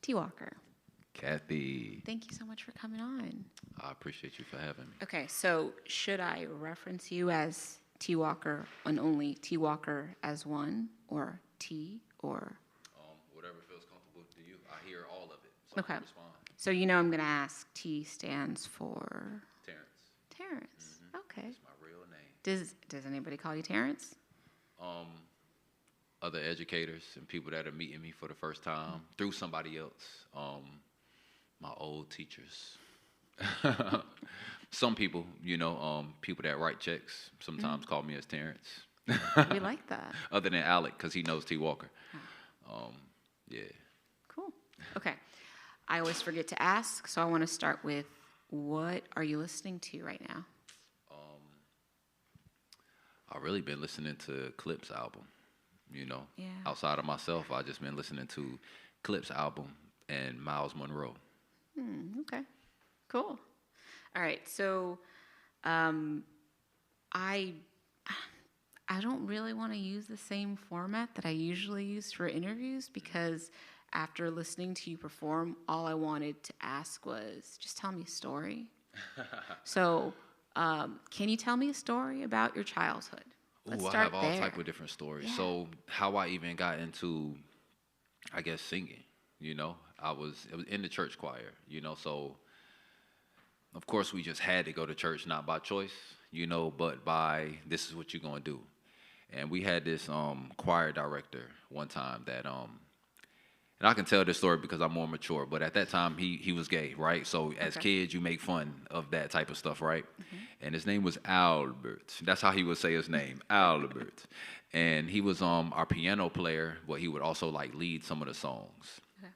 T. Walker. Kathy, Thank you so much for coming on. I appreciate you for having me. Okay, so should I reference you as T. Walker and only T. Walker as one, or T, or? Whatever feels comfortable to you. I hear all of it, so I Okay. can respond. So you know I'm going to ask T stands for? Terrence, Terrence. Okay. that's my real name. Does anybody call you Terrence? Um, Other educators and people that are meeting me for the first time through somebody else. My old teachers. Some people, people that write checks sometimes call me as Terrence. We like that. Other than Alec, because he knows T. Walker. Yeah. Cool. Okay. I always forget to ask, so I want to start with, what are you listening to right now? I've really been listening to Clip's album. Yeah. Outside of myself, I just been listening to Clip's album and Miles Monroe. Okay. Cool. All right. So, I don't really want to use the same format that I usually use for interviews, because after listening to you perform, all I wanted to ask was, just tell me a story. So, can you tell me a story about your childhood? Let's Ooh, I start have all there. type of different stories. Yeah. So how I even got into, I guess, singing. It was in the church choir. So of course we just had to go to church, not by choice, but by, this is what you're gonna do. And we had this choir director one time that and I can tell this story because I'm more mature, but at that time he was gay, right? So as Okay. kids, you make fun of that type of stuff, right? And his name was Albert. That's how he would say his name, Albert. And he was our piano player, but he would also like lead some of the songs. Okay.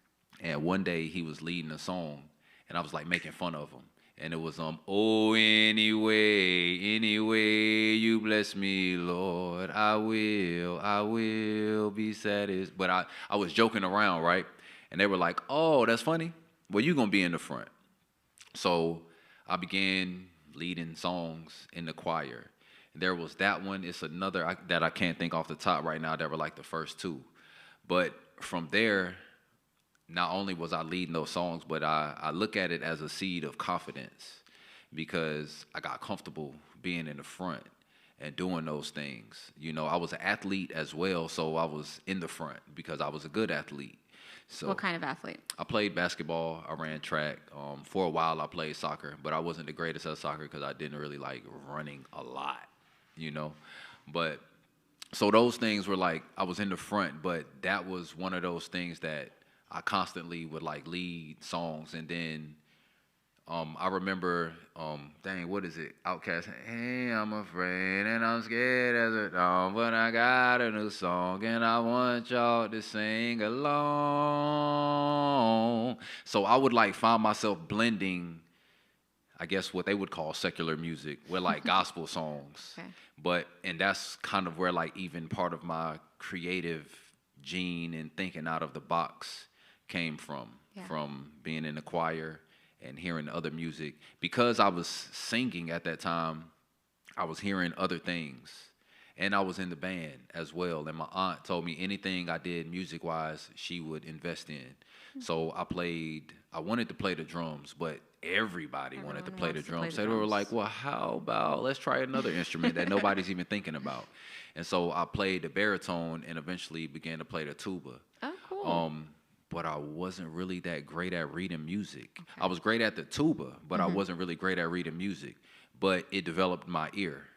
And one day he was leading a song, and I was like making fun of him. And it was oh, anyway you bless me, Lord, I will be satisfied. But I was joking around, right? And they were like, oh, that's funny. Well, you're gonna be in the front. So I began leading songs in the choir. There was that one. It's another that I can't think off the top right now. That were like the first two. But from there, not only was I leading those songs, but I look at it as a seed of confidence, because I got comfortable being in the front and doing those things. I was an athlete as well, so I was in the front because I was a good athlete. So What kind of athlete? I played basketball, I ran track. For a while I played soccer, but I wasn't the greatest at soccer because I didn't really like running a lot, But so those things were like, I was in the front, but that was one of those things that I constantly would like lead songs. And then I remember, what is it? Outkast. Hey, I'm afraid and I'm scared as a dog, but I got a new song and I want y'all to sing along. So I would like find myself blending, I guess, what they would call secular music with like gospel songs. Okay. And that's kind of where like even part of my creative gene and thinking out of the box came from being in the choir and hearing other music. Because I was singing at that time, I was hearing other things. And I was in the band as well. And my aunt told me anything I did music-wise, she would invest in. So I wanted to play the drums, but everybody wanted to play the drums. So they were like, well, how about let's try another instrument that nobody's even thinking about. And so I played the baritone and eventually began to play the tuba. Oh, cool. But I wasn't really that great at reading music. Okay. I was great at the tuba, but I wasn't really great at reading music. But it developed my ear.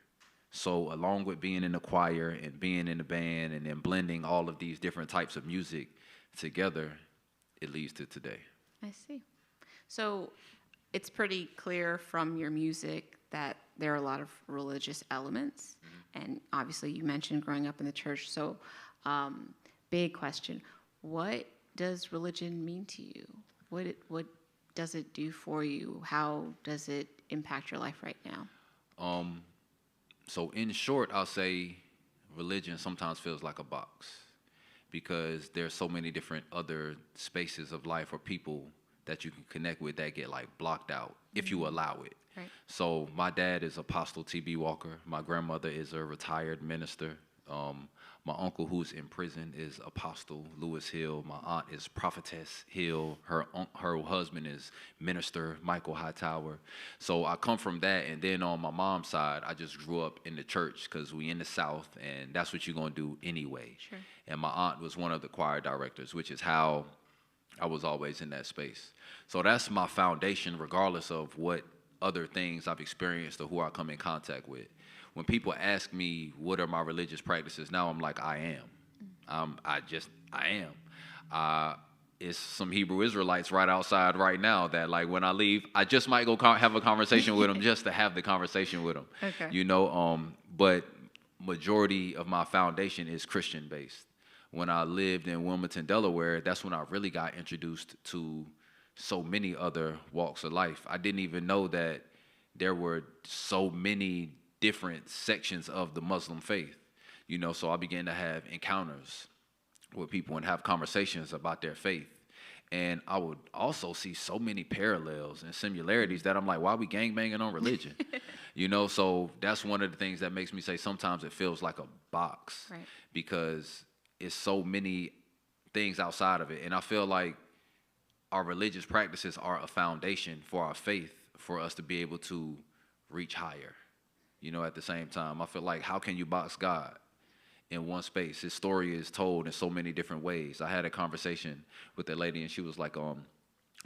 So along with being in the choir and being in the band and then blending all of these different types of music together, it leads to today. I see. So it's pretty clear from your music that there are a lot of religious elements. And obviously you mentioned growing up in the church. So big question, what does religion mean to you? What does it do for you? How does it impact your life right now? So in short, I'll say religion sometimes feels like a box, because there's so many different other spaces of life or people that you can connect with that get like blocked out if you allow it. Right. So my dad is Apostle T.B. Walker. My grandmother is a retired minister. My uncle who's in prison is Apostle Lewis Hill. My aunt is Prophetess Hill. Her husband is Minister Michael Hightower. So I come from that, and then on my mom's side, I just grew up in the church because we in the South, and that's what you're gonna do anyway. Sure. And my aunt was one of the choir directors, which is how I was always in that space. So that's my foundation, regardless of what other things I've experienced or who I come in contact with. When people ask me what are my religious practices now, I'm like, I am. I am. It's some Hebrew Israelites right outside right now that, like, when I leave, I just might go have a conversation with them just to have the conversation with them. Okay. You know, but majority of my foundation is Christian based. When I lived in Wilmington, Delaware, that's when I really got introduced to so many other walks of life. I didn't even know that there were so many different sections of the Muslim faith, you know, so I began to have encounters with people and have conversations about their faith. And I would also see so many parallels and similarities that I'm like, why are we gangbanging on religion? You know, so that's one of the things that makes me say sometimes it feels like a box, Right. because it's so many things outside of it. And I feel like our religious practices are a foundation for our faith, for us to be able to reach higher. You know, at the same time, I feel like, how can you box God in one space? His story is told in so many different ways. I had a conversation with a lady, and she was like,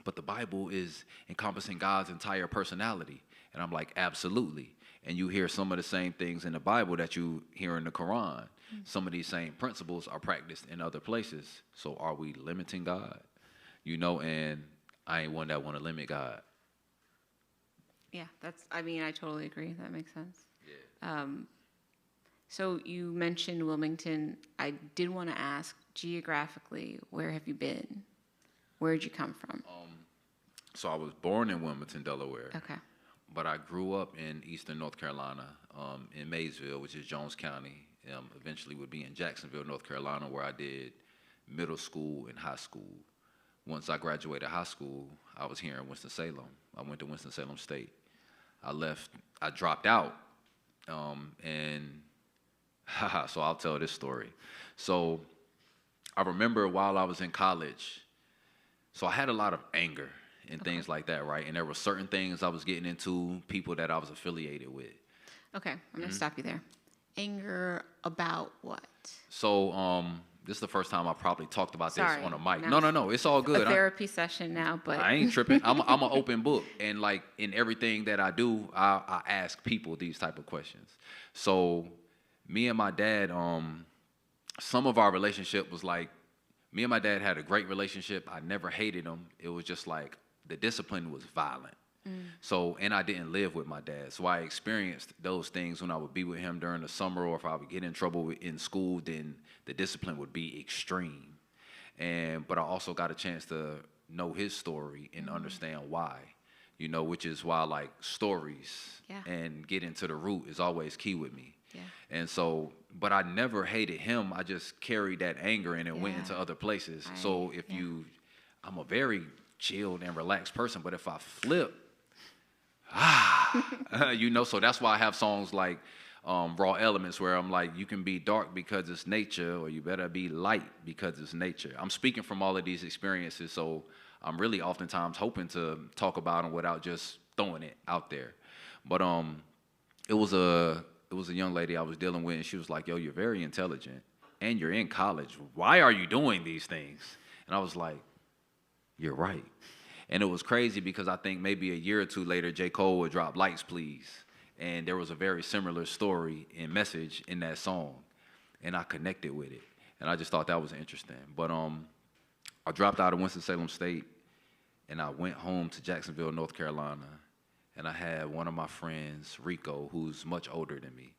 but the Bible is encompassing God's entire personality. And I'm like, absolutely. And you hear some of the same things in the Bible that you hear in the Quran. Some of these same principles are practiced in other places. So are we limiting God? You know, and I ain't one that want to limit God. Yeah, I totally agree. That makes sense. Yeah. So you mentioned Wilmington. I did want to ask, geographically, where have you been? Where did you come from? So I was born in Wilmington, Delaware. Okay. But I grew up in eastern North Carolina, in Maysville, which is Jones County. Eventually would be in Jacksonville, North Carolina, where I did middle school and high school. Once I graduated high school, I was here in Winston-Salem. I went to Winston-Salem State. I dropped out, and so I'll tell this story. So I remember while I was in college, so I had a lot of anger and things like that, right? And there were certain things I was getting into, people that I was affiliated with. Okay, I'm going to stop you there. Anger about what? So this is the first time I probably talked about this on a mic. Now No, it's all good. A therapy session now, but I ain't tripping. I'm an open book, and like in everything that I do, I ask people these type of questions. So me and my dad, some of our relationship was like, me and my dad had a great relationship. I never hated him. It was just like the discipline was violent. So, and I didn't live with my dad. So I experienced those things when I would be with him during the summer, or if I would get in trouble in school, then the discipline would be extreme. But I also got a chance to know his story and understand why, you know, which is why like stories and getting to the root is always key with me. Yeah. And so, but I never hated him. I just carried that anger and it went into other places. So if I'm a very chilled and relaxed person, but if I flip, you know, so that's why I have songs like Raw Elements, where I'm like, you can be dark because it's nature, or you better be light because it's nature. I'm speaking from all of these experiences, so I'm really oftentimes hoping to talk about them without just throwing it out there. But it was a young lady I was dealing with, and she was like, yo, you're very intelligent, and you're in college. Why are you doing these things? And I was like, you're right. And it was crazy because I think maybe a year or two later, J. Cole would drop Lights, Please. And there was a very similar story and message in that song. And I connected with it. And I just thought that was interesting. But I dropped out of Winston-Salem State, and I went home to Jacksonville, North Carolina. And I had one of my friends, Rico, who's much older than me.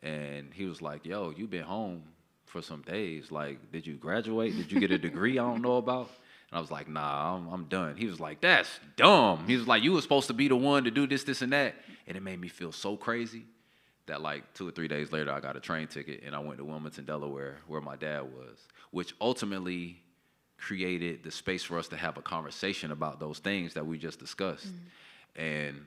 And he was like, yo, you been home for some days. Like, did you graduate? Did you get a degree I don't know about? And I was like, nah, I'm done. He was like, that's dumb. He was like, you were supposed to be the one to do this, this, and that. And it made me feel so crazy that like 2 or 3 days later, I got a train ticket and I went to Wilmington, Delaware, where my dad was, which ultimately created the space for us to have a conversation about those things that we just discussed. And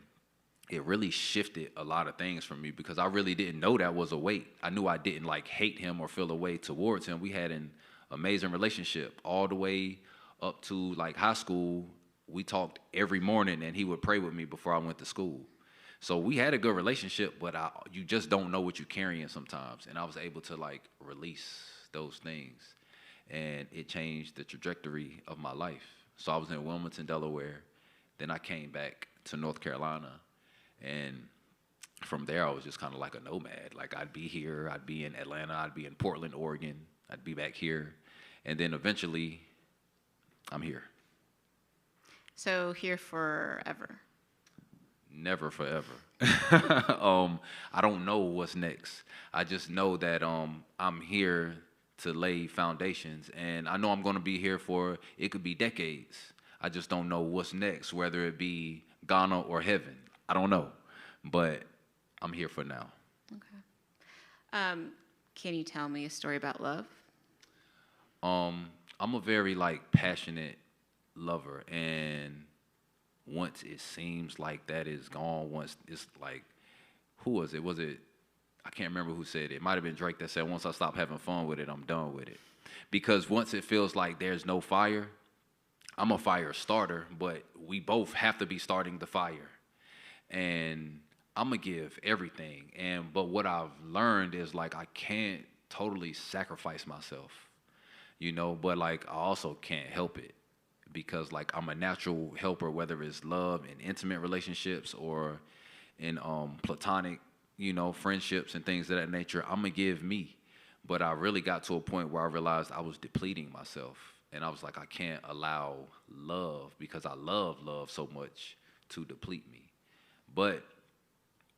it really shifted a lot of things for me because I really didn't know that was a weight. I knew I didn't like hate him or feel a way towards him. We had an amazing relationship all the way up to like high school. We talked every morning and he would pray with me before I went to school. So we had a good relationship, but you just don't know what you're carrying sometimes. And I was able to like release those things, and it changed the trajectory of my life. So I was in Wilmington, Delaware. Then I came back to North Carolina, and from there I was just kind of like a nomad. Like I'd be here, I'd be in Atlanta, I'd be in Portland, Oregon, I'd be back here, and then eventually I'm here. So here forever. Never forever. I don't know what's next. I just know that I'm here to lay foundations, and I know I'm going to be here for, it could be decades. I just don't know what's next, whether it be Ghana or heaven. I don't know, but I'm here for now. Okay. Can you tell me a story about love? I'm a very like passionate lover, and once it seems like that is gone, once it's like, who was it? Was it, I can't remember who said it. It might have been Drake that said, once I stop having fun with it, I'm done with it. Because once it feels like there's no fire, I'm a fire starter, but we both have to be starting the fire. And I'm going to give everything. But what I've learned is like, I can't totally sacrifice myself, but like, I also can't help it. Because like I'm a natural helper, whether it's love in intimate relationships or in platonic, friendships and things of that nature. I'm gonna give me, but I really got to a point where I realized I was depleting myself, and I was like, I can't allow love, because I love love so much, to deplete me. But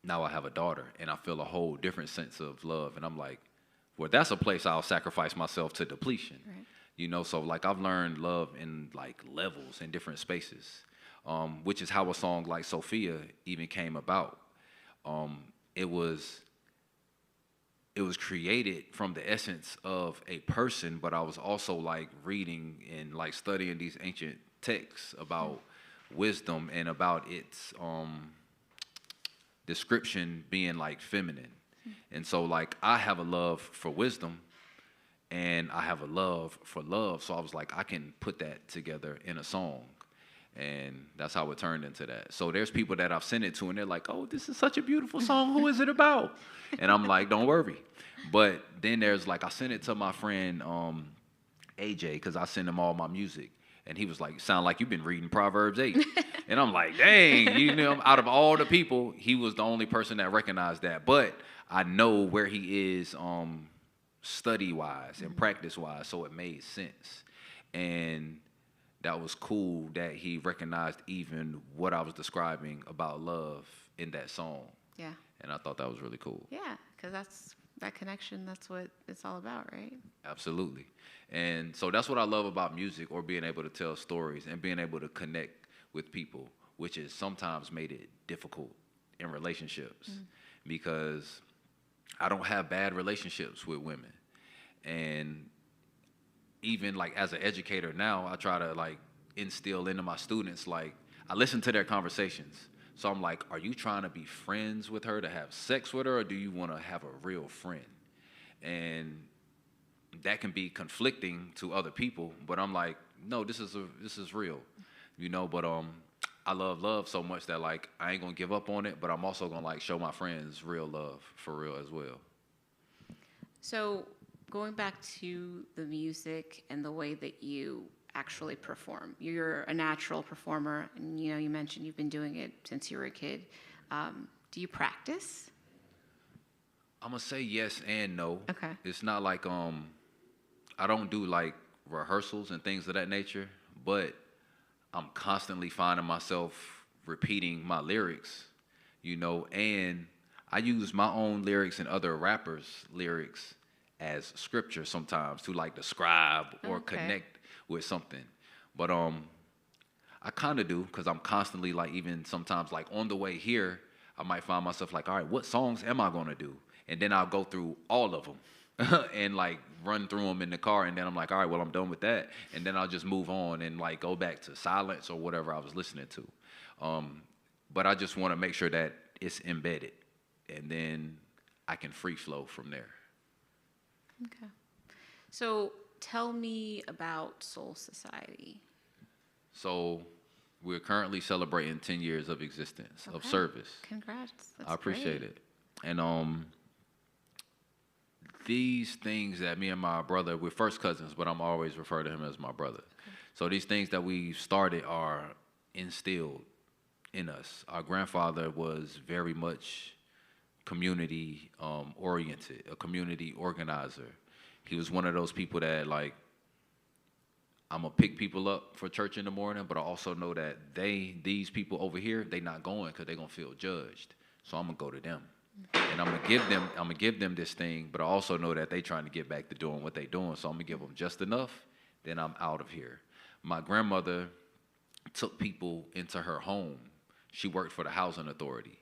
now I have a daughter, and I feel a whole different sense of love, and I'm like, well, that's a place I'll sacrifice myself to depletion. Right. So like I've learned love in like levels in different spaces, which is how a song like Sophia even came about. It was created from the essence of a person, but I was also like reading and like studying these ancient texts about wisdom and about its description being like feminine. And so like I have a love for wisdom, and I have a love for love, so I was like, I can put that together in a song, and that's how it turned into that. So there's people that I've sent it to, and they're like, oh, this is such a beautiful song, who is it about? And I'm like, don't worry. But then there's like, I sent it to my friend AJ, because I send him all my music, and he was like, sound like you've been reading Proverbs 8. And I'm like, dang, out of all the people, he was the only person that recognized that. But I know where he is study-wise and practice-wise, so it made sense. And that was cool that he recognized even what I was describing about love in that song. Yeah. And I thought that was really cool. Yeah, because that connection, that's what it's all about, right? Absolutely. And so that's what I love about music, or being able to tell stories and being able to connect with people, which has sometimes made it difficult in relationships, because I don't have bad relationships with women. And even like as an educator now, I try to like instill into my students, like I listen to their conversations. So I'm like, are you trying to be friends with her to have sex with her, or do you want to have a real friend? And that can be conflicting to other people, but I'm like, no, this is real, but I love love so much that like I ain't gonna give up on it, but I'm also gonna like show my friends real love for real as well. So going back to the music and the way that you actually perform, you're a natural performer, and you mentioned you've been doing it since you were a kid. Do you practice? I'm gonna say yes and no. Okay. It's not like I don't do like rehearsals and things of that nature, but I'm constantly finding myself repeating my lyrics, and I use my own lyrics and other rappers' lyrics as scripture sometimes to like describe or connect with something. But I kind of do, because I'm constantly like, even sometimes like on the way here, I might find myself like, all right, what songs am I gonna do? And then I'll go through all of them and like run through them in the car, and then I'm like, all right, well, I'm done with that, and then I'll just move on and like go back to silence or whatever I was listening to. but I just want to make sure that it's embedded, and then I can free flow from there. Okay. So tell me about Soul Society. So we're currently celebrating 10 years of existence, of Okay. service. Congrats. That's I appreciate great. it. And these things that me and my brother, we're first cousins, but I'm always refer to him as my brother. Okay. So these things that we started are instilled in us. Our grandfather was very much community oriented, a community organizer. He was one of those people that like, I'm gonna pick people up for church in the morning, but I also know that these people over here, they not going because they're gonna feel judged. So I'm gonna go to them, and I'm gonna give them this thing, but I also know that they trying to get back to doing what they doing. So I'm gonna give them just enough, then I'm out of here. My grandmother took people into her home. She worked for the housing authority,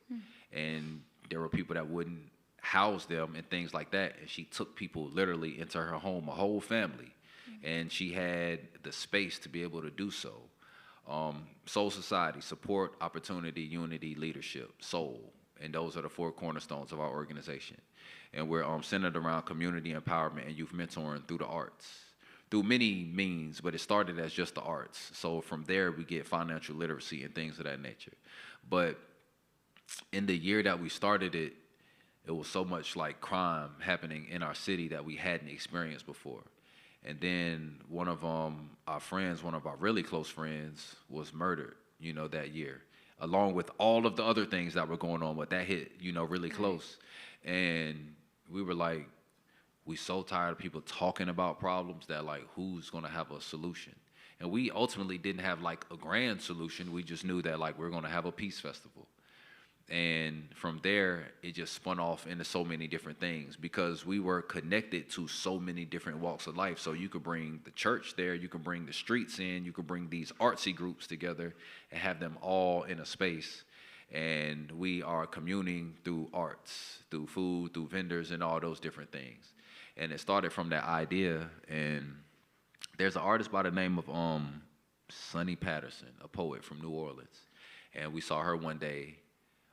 and there were people that wouldn't house them and things like that. And she took people literally into her home, a whole family, and she had the space to be able to do so. Soul Society, support, opportunity, unity, leadership, soul, and those are the four cornerstones of our organization. And we're centered around community empowerment and youth mentoring through the arts, through many means, but it started as just the arts. So from there, we get financial literacy and things of that nature. But in the year that we started it, it was so much like crime happening in our city that we hadn't experienced before. And then one of our friends, one of our really close friends, was murdered, that year, along with all of the other things that were going on. But that hit, really close. And we were like, we so tired of people talking about problems that like, who's gonna have a solution? And we ultimately didn't have like a grand solution. We just knew that like we're gonna have a peace festival. And from there, it just spun off into so many different things because we were connected to so many different walks of life. So you could bring the church there, you could bring the streets in, you could bring these artsy groups together and have them all in a space. And we are communing through arts, through food, through vendors, and all those different things. And it started from that idea. And there's an artist by the name of Sonny Patterson, a poet from New Orleans. And we saw her one day.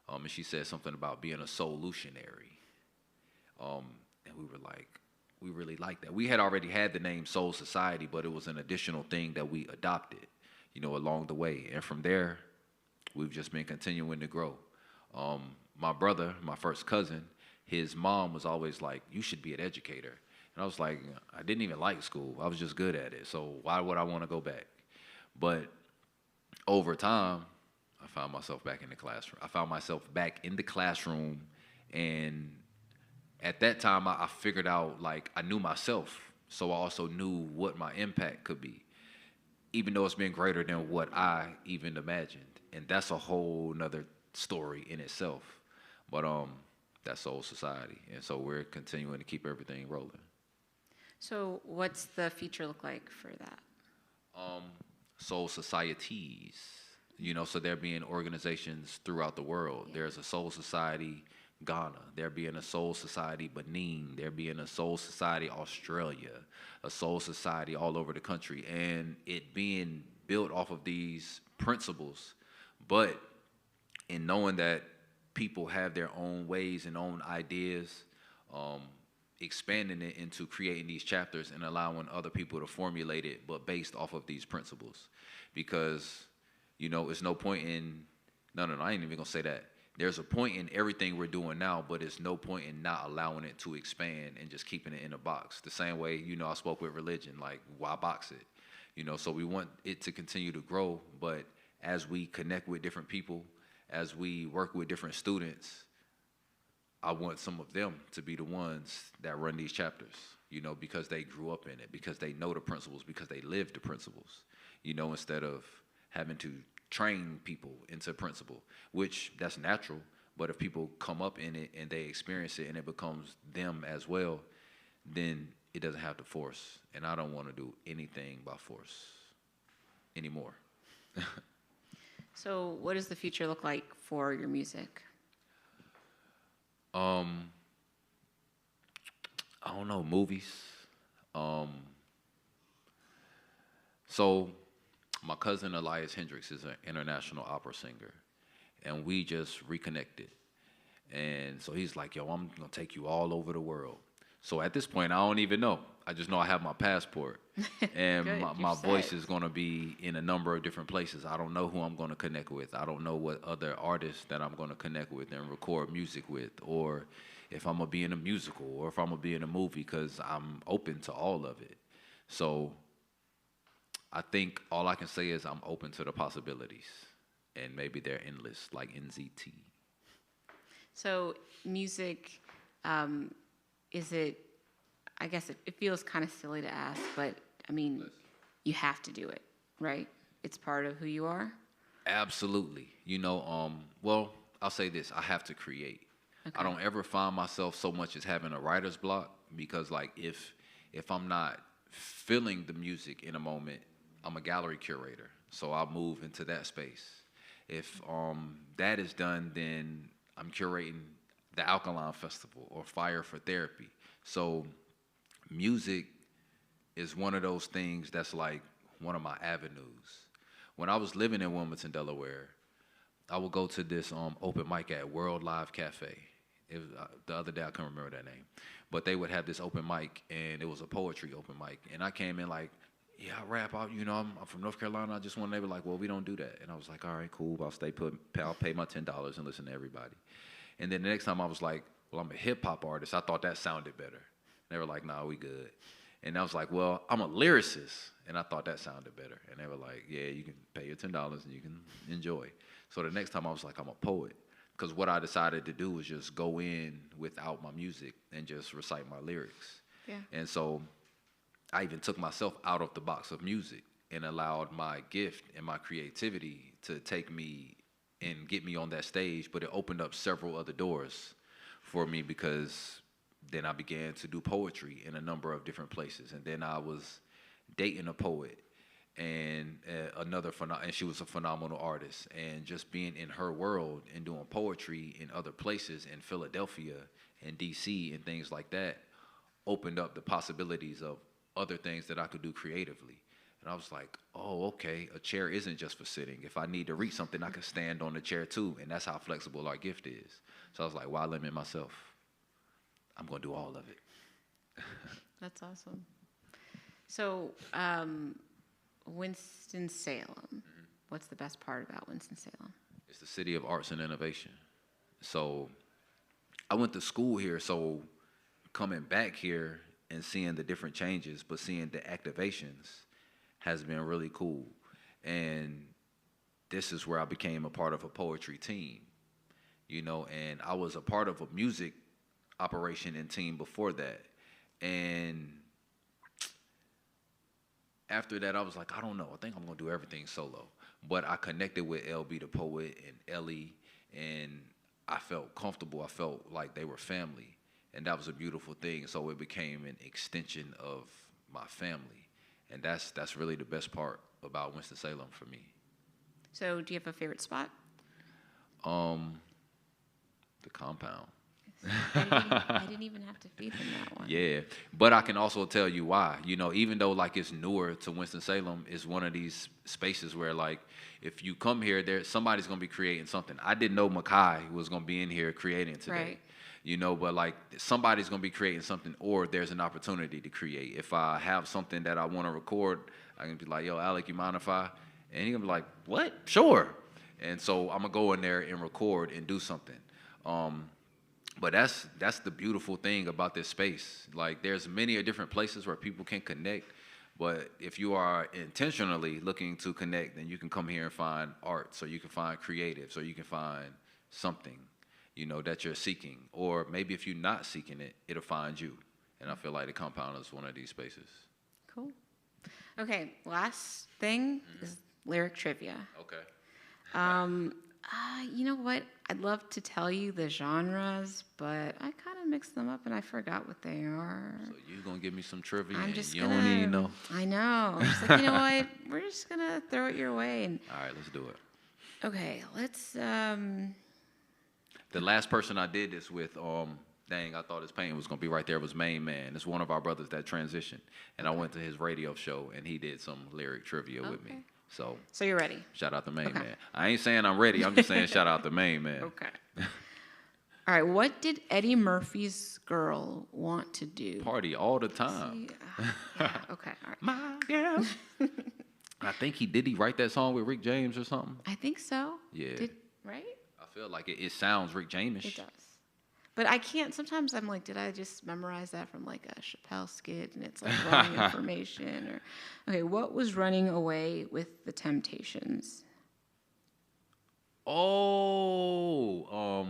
And she said something about being a solutionary. And we were like, we really liked that. We had already had the name Soul Society, but it was an additional thing that we adopted, along the way. And from there, we've just been continuing to grow. My brother, my first cousin, his mom was always like, you should be an educator. And I was like, I didn't even like school. I was just good at it. So why would I want to go back? But over time, I found myself back in the classroom. I found myself back in the classroom, and at that time, I figured out, like, I knew myself, so I also knew what my impact could be, even though it's been greater than what I even imagined, and that's a whole nother story in itself, but that's Soul Society, and so we're continuing to keep everything rolling. So what's the future look like for that? Soul Societies. So there being organizations throughout the world. Yeah. There's a Soul Society Ghana. There being a Soul Society Benin. There being a Soul Society Australia. A Soul Society all over the country. And it being built off of these principles. But in knowing that people have their own ways and own ideas, expanding it into creating these chapters and allowing other people to formulate it, but based off of these principles. Because it's no point in, no, I ain't even gonna say that. There's a point in everything we're doing now, but it's no point in not allowing it to expand and just keeping it in a box. The same way, I spoke with religion, like, why box it? So we want it to continue to grow, but as we connect with different people, as we work with different students, I want some of them to be the ones that run these chapters, because they grew up in it, because they know the principles, because they live the principles, instead of having to train people into principle, which that's natural. But if people come up in it and they experience it and it becomes them as well, then it doesn't have to force. And I don't want to do anything by force anymore. So what does the future look like for your music? I don't know, movies. So my cousin Elias Hendricks is an international opera singer, and we just reconnected. And so he's like, yo, I'm gonna take you all over the world. So at this point, I don't even know. I just know I have my passport, and Good, my you're voice set. is gonna be in a number of different places. I don't know who I'm gonna connect with. I don't know what other artists that I'm gonna connect with and record music with, or if I'm gonna be in a musical, or if I'm gonna be in a movie, because I'm open to all of it. So I think all I can say is I'm open to the possibilities, and maybe they're endless, like NZT. So music, um, is it? I guess it feels kind of silly to ask, but I mean, you have to do it, right? It's part of who you are. Absolutely. Well, I'll say this, I have to create. I Okay. don't ever find myself so much as having a writer's block because like if I'm not feeling the music in a moment, I'm a gallery curator. So I'll move into that space. If that is done, then I'm curating the Alkaline Festival or Fire for Therapy. So music is one of those things that's like one of my avenues. When I was living in Wilmington, Delaware, I would go to this open mic at World Live Cafe. It was, the other day I can't remember that name, but they would have this open mic, and it was a poetry open mic. And I came in like, yeah, I rap out. I'm from North Carolina. I just want. They were like, well, we don't do that. And I was like, all right, cool. I'll pay my $10 and listen to everybody. And then the next time I was like, well, I'm a hip hop artist. I thought that sounded better. They were like, nah, we good. And I was like, well, I'm a lyricist. And I thought that sounded better. And they were like, yeah, you can pay your $10 and you can enjoy. So the next time I was like, I'm a poet. Because what I decided to do was just go in without my music and just recite my lyrics. Yeah. And so I even took myself out of the box of music and allowed my gift and my creativity to take me and get me on that stage. But it opened up several other doors for me because then I began to do poetry in a number of different places. And then I was dating a poet and and she was a phenomenal artist. And just being in her world and doing poetry in other places in Philadelphia and DC and things like that opened up the possibilities of other things that I could do creatively. And I was like, oh, okay, a chair isn't just for sitting. If I need to reach something, I can stand on the chair too. And that's how flexible our gift is. So I was like, why limit myself? I'm going to do all of it. That's awesome. So, Winston-Salem. What's the best part about Winston-Salem? It's the city of arts and innovation. So I went to school here, so coming back here and seeing the different changes, but seeing the activations has been really cool. And this is where I became a part of a poetry team, and I was a part of a music operation and team before that. And after that, I was like, I don't know. I think I'm going to do everything solo. But I connected with LB the poet and Ellie, and I felt comfortable. I felt like they were family, and that was a beautiful thing. So it became an extension of my family, and that's really the best part about Winston-Salem for me. So, do you have a favorite spot? The compound. I didn't even have to feed them that one. Yeah, but I can also tell you why. Even though like it's newer to Winston-Salem, it's one of these spaces where like if you come here, somebody's gonna be creating something. I didn't know Makai was gonna be in here creating today. Right. But like somebody's gonna be creating something, or there's an opportunity to create. If I have something that I want to record, I can be like, "Yo, Alec, you mind if I?" And he's gonna be like, "What? Sure." And so I'm gonna go in there and record and do something. But that's the beautiful thing about this space. Like there's many different places where people can connect, but if you are intentionally looking to connect, then you can come here and find art, so you can find creative, so you can find something, that you're seeking. Or maybe if you're not seeking it, it'll find you. And I feel like the compound is one of these spaces. Cool. Okay, last thing is lyric trivia. Okay. You know what? I'd love to tell you the genres, but I kind of mixed them up and I forgot what they are. So you're going to give me some trivia I'm and just you gonna, don't even know? I know. I'm just like, you know what? We're just gonna throw it your way. And All right, let's do it. okay, let's. The last person I did this with, dang, I thought his pain was going to be right there, was Main Man. It's one of our brothers that transitioned. And I went to his radio show, and he did some lyric trivia with me. So So you're ready. shout out the main Okay. man. I ain't saying I'm ready. I'm just saying shout out the main man. Okay. All right. What did Eddie Murphy's girl want to do? Party all the time. See, yeah. Okay. All right. My girl. I think did he write that song with Rick James or something? I think so. Yeah. Right? I feel like it sounds Rick James-ish. It does. But I can't. Sometimes I'm like, did I just memorize that from like a Chappelle skit and it's like wrong information? Or okay, what was Running Away with the Temptations? Oh,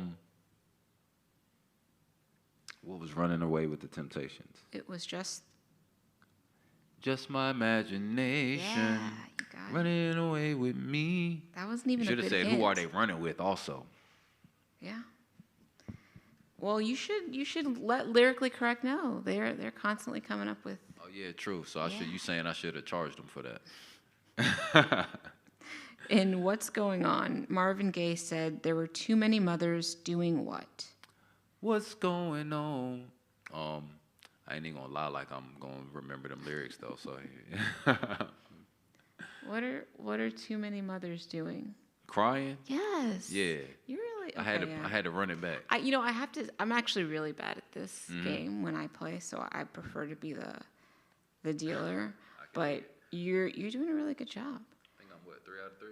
what was Running Away with the Temptations? It was just my imagination. yeah, you got it. Running away with me. That wasn't even You a should good have said, hint. who are they running with also? Yeah. Well, you should let lyrically correct know. They're constantly coming up with. Oh, yeah, true. So you saying I should have charged them for that. In What's Going On, Marvin Gaye said there were too many mothers doing what? What's going on? I ain't even gonna lie like I'm gonna remember them lyrics though. So What are too many mothers doing? crying. Yes. Yeah. You really. Okay, I had to run it back. I have to. I'm actually really bad at this game when I play, so I prefer to be the dealer. But you're doing a really good job. I think I'm 3 out of 3.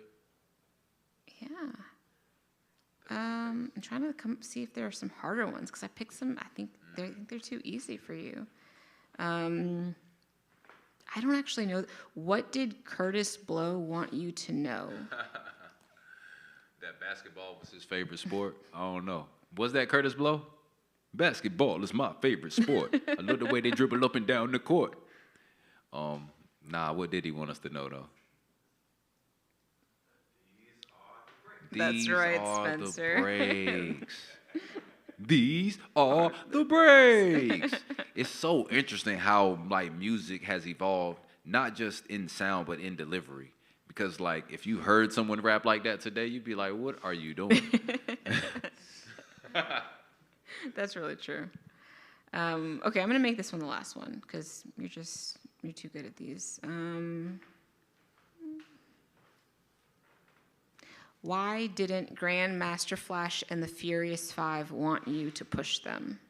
Yeah. I'm trying to see if there are some harder ones because I picked some. I think they're too easy for you. I don't actually know. What did Curtis Blow want you to know? That basketball was his favorite sport. I don't know. Was that Curtis Blow? Basketball is my favorite sport. I love the way they dribble up and down the court. Nah, what did he want us to know though? That's right, Spencer. The breaks. These are the breaks. It's so interesting how like music has evolved, not just in sound but in delivery. Because like if you heard someone rap like that today, you'd be like, "What are you doing?" That's really true. Okay, I'm gonna make this one the last one because you're too good at these. Why didn't Grandmaster Flash and the Furious Five want you to push them?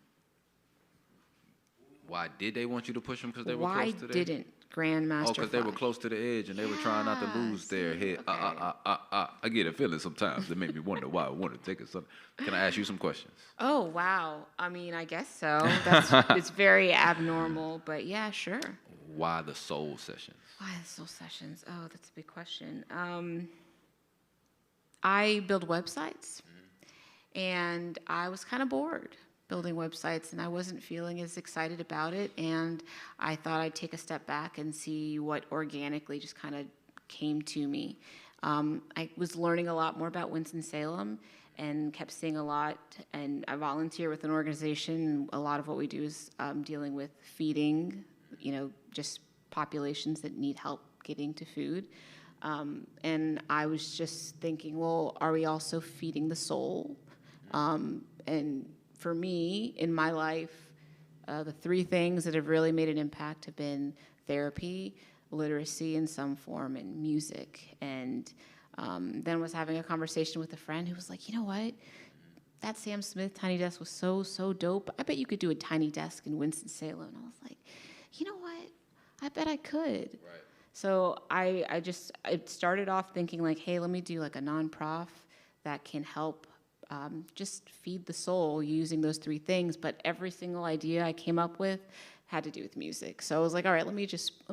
Why did they want you to push them? Because they were Why close to the edge? didn't Grandmaster because they were close to the edge and they were trying not to lose their head. Okay. I get a feeling sometimes that make me wonder why I want to take it. Can I ask you some questions? Oh, wow. I mean, I guess so. It's very abnormal, but yeah, sure. Why the soul sessions? Why the soul sessions? Oh, that's a big question. I build websites, and I was kind of bored building websites, and I wasn't feeling as excited about it, and I thought I'd take a step back and see what organically just kind of came to me. I was learning a lot more about Winston-Salem and kept seeing a lot, and I volunteer with an organization. A lot of what we do is dealing with feeding, just populations that need help getting to food. And I was just thinking, well, are we also feeding the soul? And for me, in my life, the 3 things that have really made an impact have been therapy, literacy in some form, and music. And then was having a conversation with a friend who was like, you know what? That Sam Smith Tiny Desk was so dope. I bet you could do a tiny desk in Winston-Salem. And I was like, you know what? I bet I could. Right. So I started off thinking like, hey, let me do like a nonprofit that can help just feed the soul using those 3 things. But every single idea I came up with had to do with music. So I was like, all right, let me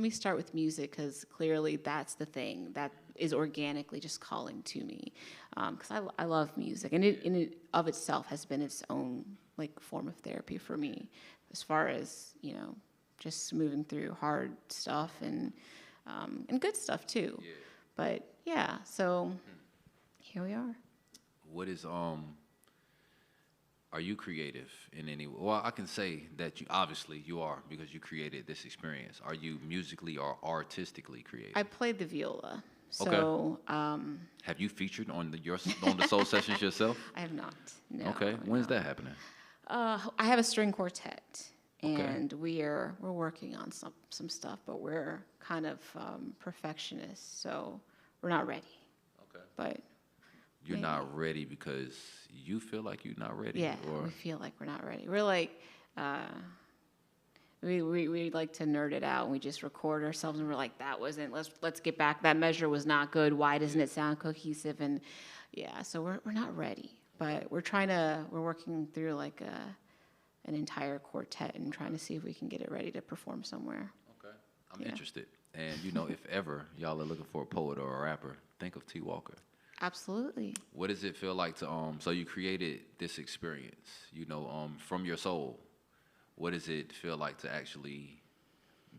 start with music because clearly that's the thing that is organically just calling to me. Because I love music, and it in it of itself has been its own like form of therapy for me, as far as just moving through hard stuff and good stuff too. Yeah. But yeah, so here we are. What is are you creative in any way? Well, I can say that you are because you created this experience. Are you musically or artistically creative? I played the viola. So okay. Have you featured on the soul sessions yourself? I have not. No. Okay. When's that happening? I have a string quartet. And we're working on some stuff, but we're kind of perfectionists, so we're not ready. Okay. But You're maybe. not ready because you feel like you're not ready, Yeah, or we feel like we're not ready. We're like, we like to nerd it out and we just record ourselves and we're like, that wasn't, let's get back. That measure was not good. Why doesn't it sound cohesive? And yeah, so we're not ready, but we're working through like an entire quartet and trying to see if we can get it ready to perform somewhere. okay. I'm interested. And if ever y'all are looking for a poet or a rapper, think of T. Walker. Absolutely. What does it feel like to so you created this experience, from your soul. What does it feel like to actually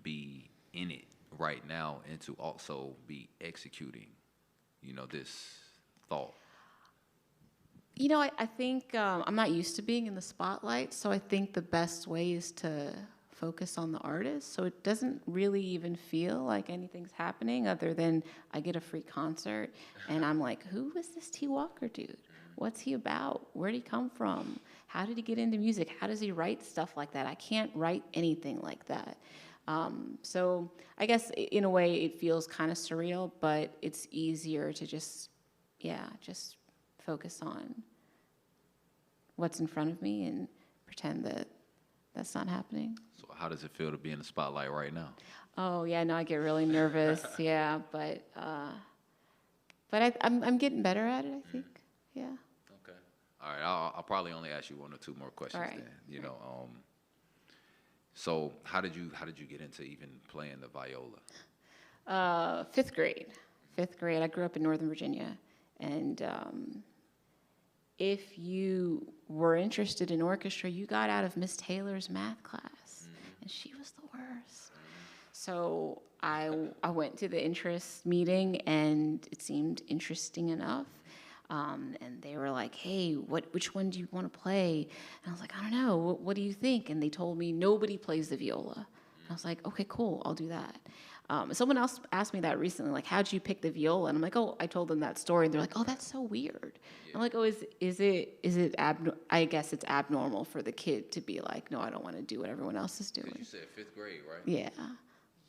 be in it right now and to also be executing, this thought? I think I'm not used to being in the spotlight, so I think the best way is to focus on the artist. So it doesn't really even feel like anything's happening other than I get a free concert and I'm like, who is this T. Walker dude? What's he about? Where did he come from? How did he get into music? How does he write stuff like that? I can't write anything like that. So I guess in a way it feels kind of surreal, but it's easier to just focus on what's in front of me and pretend that that's not happening. So how does it feel to be in the spotlight right now? Oh yeah, no, I get really nervous. Yeah, but I'm getting better at it. I think. Yeah. Okay. All right. I'll probably only ask you one or two more questions All right. then. So how did you get into even playing the viola? Fifth grade. Fifth grade. I grew up in Northern Virginia, and if you were interested in orchestra, you got out of Miss Taylor's math class, and she was the worst. So I went to the interest meeting, and it seemed interesting enough. And they were like, "Hey, which one do you want to play?" And I was like, "I don't know. What do you think?" And they told me nobody plays the viola. And I was like, "Okay, cool. I'll do that." Someone else asked me that recently, like, "How'd you pick the viola?" And I'm like, "Oh, I told them that story." And they're like, "Oh, that's so weird." I'm like, "Oh, is it I guess it's abnormal for the kid to be like, no, I don't want to do what everyone else is doing." You said fifth grade, right? Yeah.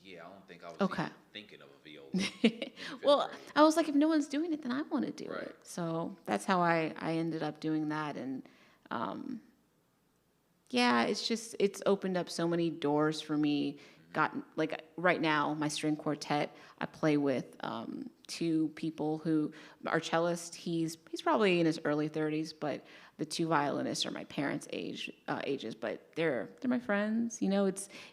Yeah, I don't think I was Okay. even thinking of a viola. Well, I was like, if no one's doing it, then I want to do Right. it. So that's how I ended up doing that. And yeah, it's opened up so many doors for me. Like right now, my string quartet, I play with two people who, our cellist, he's probably in his early 30s, but the two violinists are my parents' ages, but they're my friends.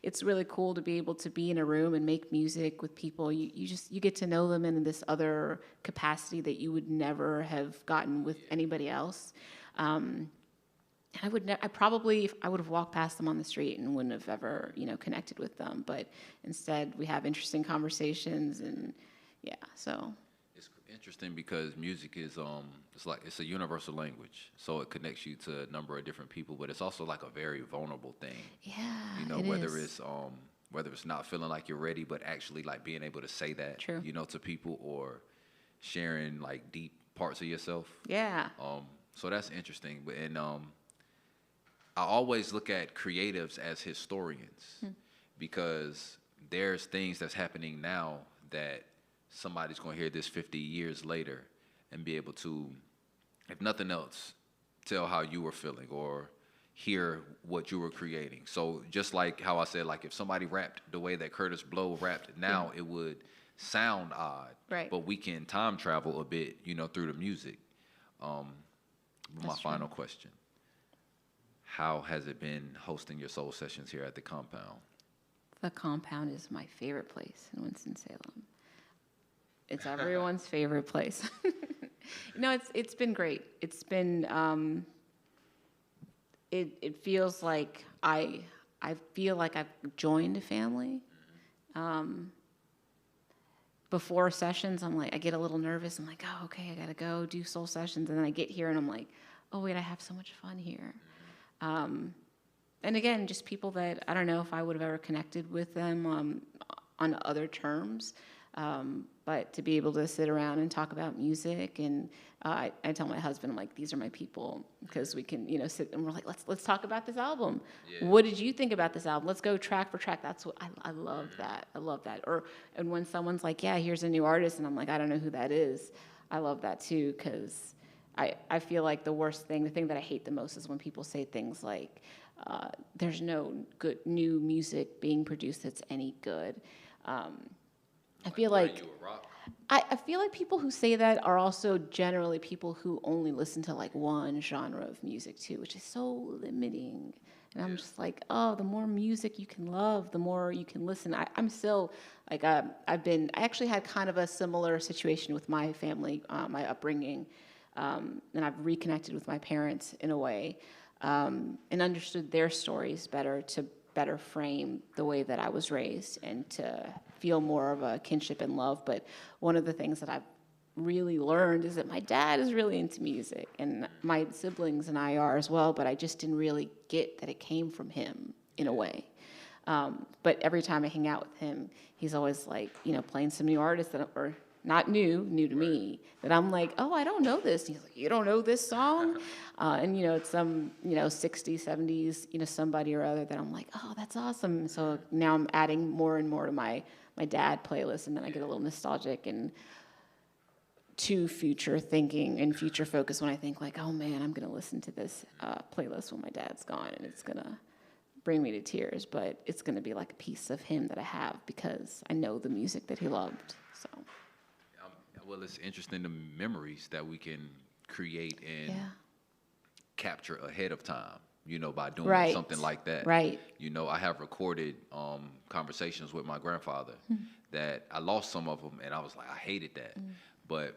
It's really cool to be able to be in a room and make music with people. You get to know them in this other capacity that you would never have gotten with anybody else. I probably, if I would have walked past them on the street and wouldn't have ever, connected with them. But instead, we have interesting conversations, and yeah, so. It's interesting because music is it's a universal language, so it connects you to a number of different people. But it's also like a very vulnerable thing. Yeah, whether it's not feeling like you're ready, but actually like being able to say that, True. To people, or sharing like deep parts of yourself. Yeah. So that's interesting. And I always look at creatives as historians because there's things that's happening now that somebody's going to hear this 50 years later and be able to, if nothing else, tell how you were feeling or hear what you were creating. So just like how I said, like if somebody rapped the way that Curtis Blow rapped now, it would sound odd. Right. But we can time travel a bit, through the music. My final question. How has it been hosting your soul sessions here at the compound? The compound is my favorite place in Winston-Salem. It's everyone's favorite place. It's been great. It's been it feels like I feel like I've joined a family. Before sessions, I'm like, I get a little nervous. I'm like, oh, okay, I gotta go do soul sessions, and then I get here and I'm like, oh wait, I have so much fun here. And again, just people that I don't know if I would have ever connected with them on other terms. But to be able to sit around and talk about music, and I tell my husband, I'm like, these are my people, because we can, sit and we're like, let's talk about this album. Yeah. What did you think about this album? Let's go track for track. That's what I love that. I love that. And when someone's like, yeah, here's a new artist, and I'm like, I don't know who that is. I love that too, because I feel like the thing that I hate the most is when people say things like, there's no good new music being produced that's any good. I feel like You a rock? I feel like people who say that are also generally people who only listen to like one genre of music too, which is so limiting. And I'm just like, oh, the more music you can love, the more you can listen. I'm still like, I actually had kind of a similar situation with my family, my upbringing, and I've reconnected with my parents in a way, and understood their stories better to better frame the way that I was raised and to feel more of a kinship and love. But one of the things that I've really learned is that my dad is really into music, and my siblings and I are as well, but I just didn't really get that it came from him in a way. But every time I hang out with him, he's always like, playing some new artists that are not new to me, that I'm like, oh, I don't know this. And he's like, you don't know this song? And, it's some, 60s, 70s, somebody or other that I'm like, oh, that's awesome. So now I'm adding more and more to my dad playlist, and then I get a little nostalgic and to future thinking and future focus when I think like, oh man, I'm going to listen to this playlist when my dad's gone, and it's going to bring me to tears, but it's going to be like a piece of him that I have because I know the music that he loved. So. Well, it's interesting, the memories that we can create and capture ahead of time, by doing something like that. Right. I have recorded conversations with my grandfather that I lost some of them, and I was like, I hated that. But,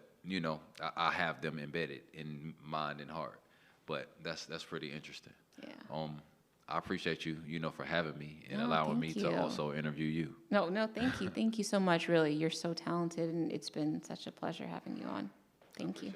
I have them embedded in mind and heart. But that's pretty interesting. Yeah. I appreciate you, for having me and allowing me to also interview you. No, thank you. Thank you so much, really. You're so talented, and it's been such a pleasure having you on. Thank you.